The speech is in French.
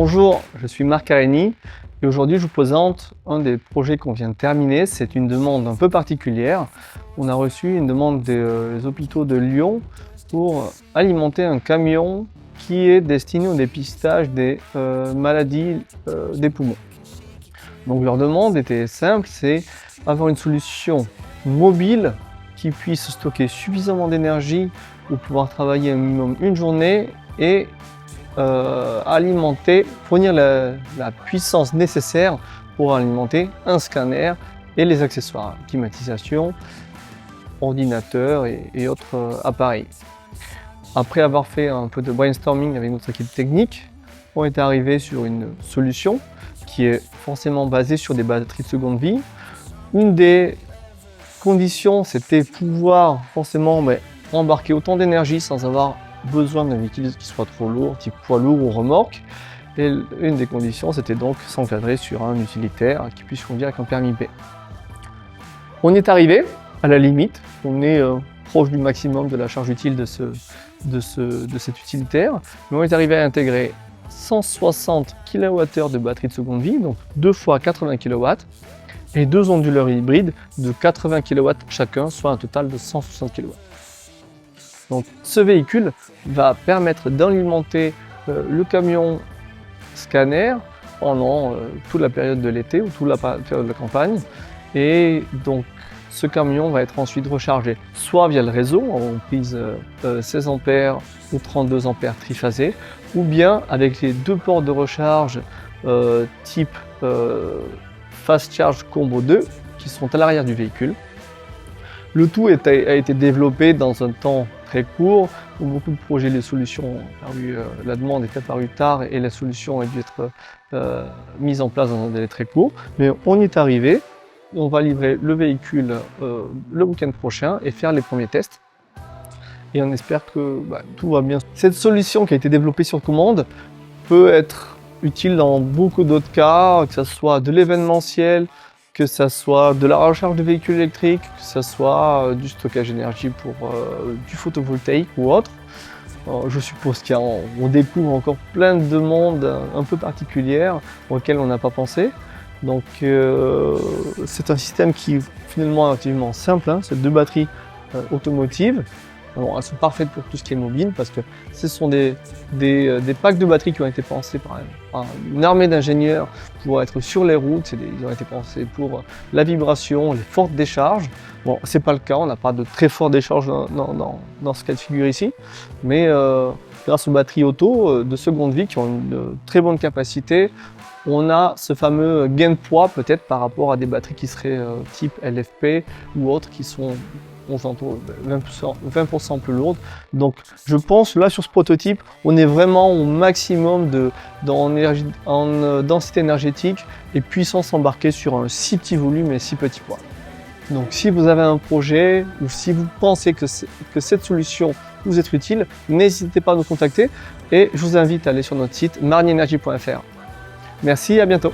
Bonjour, je suis Marc Arény et aujourd'hui je vous présente un des projets qu'on vient de terminer. C'est une demande un peu particulière. On a reçu une demande des hôpitaux de Lyon pour alimenter un camion qui est destiné au dépistage des maladies des poumons. Donc leur demande était simple, c'est avoir une solution mobile qui puisse stocker suffisamment d'énergie pour pouvoir travailler un minimum une journée et fournir la puissance nécessaire pour alimenter un scanner et les accessoires, climatisation, ordinateur et autres appareils. Après avoir fait un peu de brainstorming avec notre équipe technique, on est arrivé sur une solution qui est forcément basée sur des batteries de seconde vie. Une des conditions, c'était pouvoir forcément embarquer autant d'énergie sans avoir besoin d'un véhicule qui soit trop lourd, type poids lourd ou remorque. Et une des conditions, c'était donc s'encadrer sur un utilitaire qui puisse conduire avec un permis B. On est arrivé à la limite, on est proche du maximum de la charge utile de cet utilitaire, mais on est arrivé à intégrer 160 kWh de batterie de seconde vie, donc 2 fois 80 kW, et 2 onduleurs hybrides de 80 kW chacun, soit un total de 160 kW. Donc ce véhicule va permettre d'alimenter le camion scanner pendant toute la période de l'été ou toute la période de la campagne. Et donc ce camion va être ensuite rechargé soit via le réseau en prise 16 A ou 32 A triphasé, ou bien avec les 2 ports de recharge type Fast Charge Combo 2 qui sont à l'arrière du véhicule. Le tout a été développé dans un temps très court, où beaucoup de projets, les solutions la demande est apparue tard et la solution a dû être mise en place dans un délai très court. Mais on y est arrivé, on va livrer le véhicule le week-end prochain et faire les premiers tests. Et on espère que tout va bien. Cette solution qui a été développée sur commande peut être utile dans beaucoup d'autres cas, que ce soit de l'événementiel, que ce soit de la recharge de véhicules électriques, que ce soit du stockage d'énergie pour du photovoltaïque ou autre. Je suppose qu'on découvre encore plein de demandes un peu particulières auxquelles on n'a pas pensé. Donc c'est un système qui est finalement relativement simple, hein. C'est 2 batteries automotives. Alors, elles sont parfaites pour tout ce qui est mobile parce que ce sont des packs de batteries qui ont été pensés par une armée d'ingénieurs pour être sur les routes. Ils ont été pensés pour la vibration, les fortes décharges. Bon, c'est pas le cas, on n'a pas de très fortes décharges dans ce cas de figure ici, mais grâce aux batteries auto de seconde vie qui ont une très bonne capacité, on a ce fameux gain de poids peut-être par rapport à des batteries qui seraient type LFP ou autres qui sont 20% plus lourde. Donc je pense là sur ce prototype, on est vraiment au maximum en densité énergétique et puissance embarquée sur un si petit volume et si petit poids. Donc si vous avez un projet ou si vous pensez que cette solution vous est utile, n'hésitez pas à nous contacter et je vous invite à aller sur notre site marnienergie.fr. Merci, à bientôt.